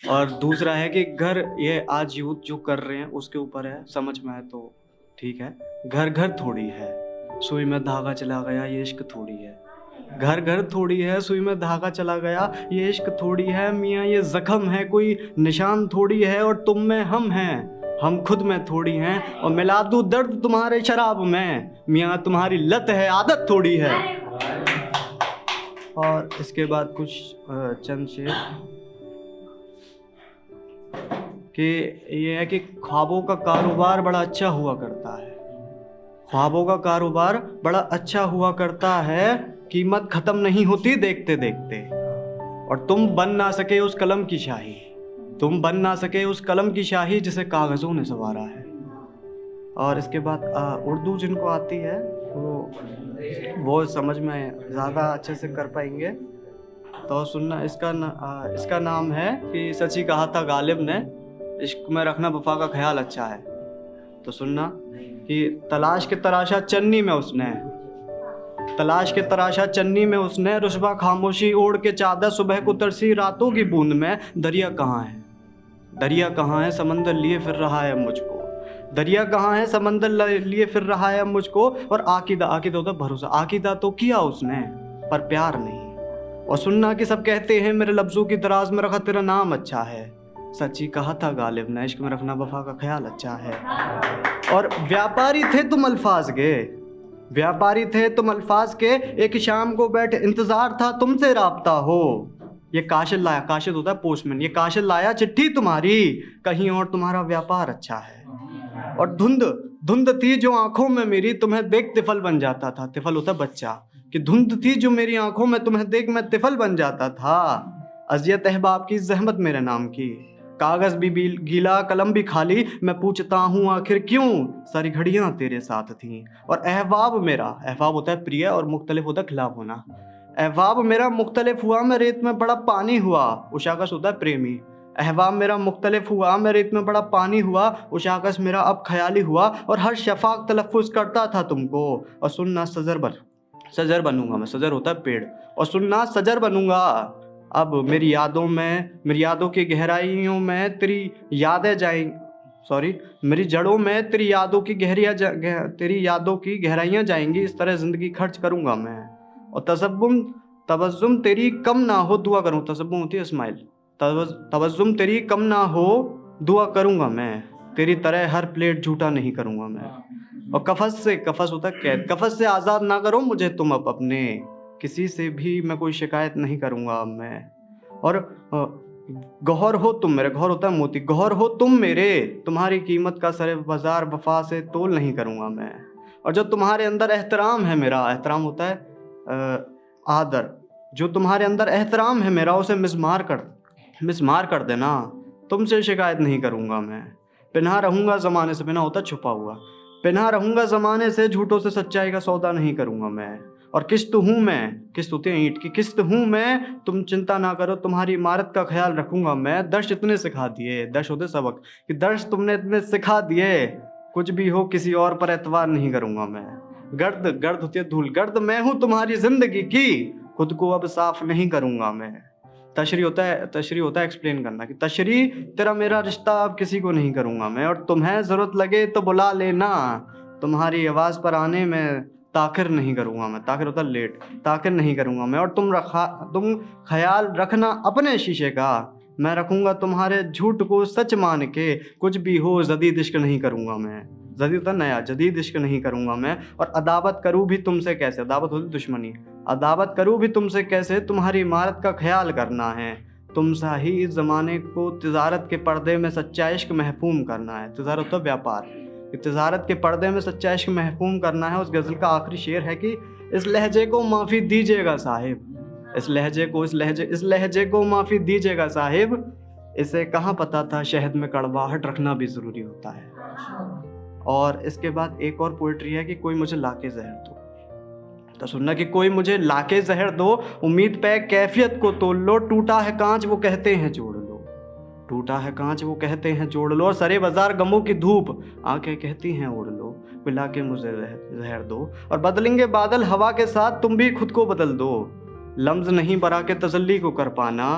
और दूसरा है कि घर, ये आज यूथ जो कर रहे हैं उसके ऊपर है, समझ में आए तो ठीक है। घर घर थोड़ी है, सुई में धागा चला गया, ये इश्क थोड़ी है। घर घर थोड़ी है, सुई में धागा चला गया, ये इश्क थोड़ी है। मियाँ ये जख्म है, कोई निशान थोड़ी है। और तुम में हम हैं, हम खुद में थोड़ी हैं। और मिला दूँ दर्द तुम्हारे शराब में, मियाँ तुम्हारी लत है, आदत थोड़ी है। और इसके बाद कुछ चंद शेर कि ये है कि ख्वाबों का कारोबार बड़ा अच्छा हुआ करता है। ख्वाबों का कारोबार बड़ा अच्छा हुआ करता है, कीमत खत्म नहीं होती देखते देखते। और तुम बन ना सके उस कलम की शाही, तुम बन ना सके उस कलम की शाही जिसे कागज़ों ने संवारा है। और इसके बाद उर्दू जिनको आती है वो समझ में ज़्यादा अच्छे से कर पाएंगे तो सुनना। इसका नाम है कि सच ही कहा था गालिब ने, इश्क में रखना वफा का ख्याल अच्छा है। तो सुनना कि तलाश के तराशा चन्नी में उसने, तलाश के तराशा चन्नी में उसने, रुस्बा खामोशी ओढ़ के चादर, सुबह को तरसी रातों की बूंद में। दरिया कहाँ है, दरिया कहाँ है, समंदर लिए फिर रहा है मुझको। दरिया कहाँ है, समंदर लिए फिर रहा है मुझको। और आकिदा, आकिदा होता भरोसा, आकिदा तो किया उसने पर प्यार नहीं। और सुनना कि सब कहते हैं मेरे लफ्ज़ों की दराज में रखा तेरा नाम अच्छा है। सच्ची कहा था गालिब ने, इश्क में रखना वफा का ख्याल अच्छा है। और व्यापारी थे तुम अल्फाज के, व्यापारी थे तुम अल्फाज के, एक शाम को बैठे इंतज़ार था तुमसे राब्ता हो। ये काशिद लाया, काशिद होता है पोस्टमैन, ये काशिद लाया चिट्ठी तुम्हारी, कहीं और तुम्हारा व्यापार अच्छा है। और धुंध, धुंध थी जो आंखों में मेरी, तुम्हें देख तिफल बन जाता था। तिफल होता है बच्चा, कि धुंध थी जो मेरी आंखों में, तुम्हें देख मैं तिफल बन जाता था। अज़ियत अहबाब की जहमत मेरे नाम की, कागज़ भी गीला कलम भी खाली, मैं पूछता हूँ आखिर क्यों, सारी घड़ियाँ तेरे साथ थीं। और अहबाब मेरा, अहबाब होता है प्रिय और मुख्तलिफ होता है खिलाफ होना। अहबाब मेरा मुख्तलिफ हुआ, मैं रेत में बड़ा पानी हुआ। उशाकस होता है प्रेमी। अहबाब मेरा मुख्तलिफ हुआ, मैं रेत में बड़ा पानी हुआ। उशाकस मेरा अब ख्याली हुआ, और हर शफाक तलफ़्फ़ुज़ करता था तुमको। और सुनना सजर बनूंगा मैं, सजर होता है पेड़। और सुनना सजर बनूंगा अब मेरी यादों में, मेरी यादों की गहराइयों में तेरी यादें जाएंगी, मेरी जड़ों में तेरी यादों की तेरी यादों की गहराइयाँ जाएंगी। इस तरह ज़िंदगी खर्च करूँगा मैं। और तबस्सुम तेरी कम ना हो दुआ करूँ, तसब्बुम होती है स्माइल, तबस्सुम तेरी कम ना हो दुआ करूँगा मैं। तेरी तरह हर प्लेट झूठा नहीं करूँगा मैं। और कफस होता है कैद, कफस से आज़ाद ना करो मुझे तुम अब अपने, किसी से भी मैं कोई शिकायत नहीं करूँगा अब मैं। और गौहर हो तुम मेरे, गौहर होता है मोती, गौहर हो तुम मेरे, तुम्हारी कीमत का सरे बाजार वफा से तोल नहीं करूँगा मैं। और जो तुम्हारे अंदर एहतराम है मेरा, एहतराम होता है आदर, जो तुम्हारे अंदर एहतराम है मेरा उसे मिसमार कर देना, तुमसे शिकायत नहीं करूँगा मैं। पिन्हा रहूँगा ज़माने से, पिन्हा होता छुपा हुआ, पिन्हा रहूँगा ज़माने से, झूठों से सच्चाई का सौदा नहीं करूँगा मैं। और किस्त हूँ मैं, किस्त होती है ईंट की, किस्त हूँ मैं, तुम चिंता ना करो तुम्हारी इमारत का ख्याल रखूँगा मैं। दर्श इतने सिखा दिए, दर्श होते सबक, कि दर्श तुमने इतने सिखा दिए, कुछ भी हो किसी और पर एतबार नहीं करूँगा मैं। गर्द होती है धूल, गर्द मैं हूँ तुम्हारी ज़िंदगी की, खुद को अब साफ नहीं करूँगा मैं। तशरी होता है एक्सप्लेन करना, कि तशरी तेरा मेरा रिश्ता अब किसी को नहीं करूँगा मैं। और तुम्हें ज़रूरत लगे तो बुला लेना, तुम्हारी आवाज़ पर आने में ताख़िर नहीं करूँगा मैं। ताख़िर होता है लेट, ताख़िर नहीं करूँगा मैं। और तुम ख्याल रखना अपने शीशे का, मैं रखूँगा तुम्हारे झूठ को सच मान के, कुछ भी हो जदीद इश्क नहीं करूँगा मैं। जदीद होता नया, जदीद इश्क नहीं करूँगा मैं। और अदावत करूँ भी तुमसे कैसे, अदावत होती दुश्मनी, अदावत करूँ भी तुमसे कैसे, तुम्हारी इमारत का ख्याल करना है। तुम सा ही इस ज़माने को तिजारत के पर्दे में सच्चा इश्क महफूम करना है। तिजारत होता व्यापार, तिजारत के पर्दे में सच्चा इश्क महफूम करना है। उस गज़ल का आखिरी शेर है कि इस लहजे को माफ़ी दीजिएगा साहिब, इस लहजे को माफ़ी दीजिएगा साहिब, इसे कहाँ पता था शहद में कड़वाहट रखना भी ज़रूरी होता है। और इसके बाद एक और पोइट्री है कि कोई मुझे लाके ज़हर दो, तो सुनना कि कोई मुझे लाके ज़हर दो, उम्मीद पे कैफियत को तोल लो, टूटा है कांच वो कहते हैं जोड़ लो, टूटा है कांच वो कहते हैं जोड़ लो। सरे बाजार गमों की धूप आंखें कहती हैं ओढ़ लो, पिला के मुझे जहर दो। और बदलेंगे बादल हवा के साथ तुम भी खुद को बदल दो, लम्ज़ नहीं बरा के तसल्ली को कर पाना,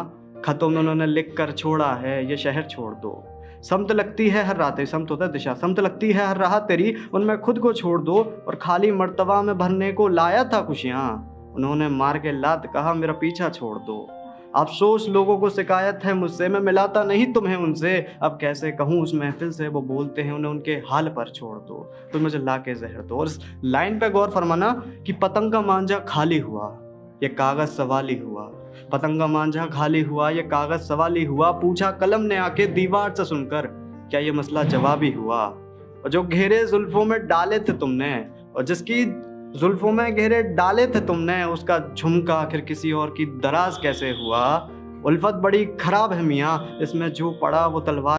खतों में उन्होंने लिख कर छोड़ा है, ये शहर छोड़ दो। समत लगती है हर रात, समत होता है दिशा, समत लगती है हर रात तेरी, उनमें खुद को छोड़ दो। और खाली मर्तबा में भरने को लाया था खुशियाँ, उन्होंने मार के लात कहा मेरा पीछा छोड़ दो। अफसोस लोगों को शिकायत है मुझसे, मैं मिलाता नहीं तुम्हें उनसे, अब कैसे कहूँ उस महफिल से, वो बोलते हैं उन्हें उनके हाल पर छोड़ दो, तो मुझे ला के जहर दो। और इस लाइन पे गौर फरमाना कि पतंग का मांझा खाली हुआ, ये कागज सवाली हुआ। पतंग का मांझा खाली हुआ, ये कागज सवाली हुआ, पूछा कलम ने आके दीवार से सुनकर, क्या ये मसला जवाबी हुआ। और जो घेरे जुल्फों में डाले थे तुमने, और जिसकी जुल्फों में घेरे डाले थे तुमने, उसका झुमका आखिर किसी और की दराज कैसे हुआ। उल्फत बड़ी खराब है मियाँ, इसमें जो पड़ा वो तलवार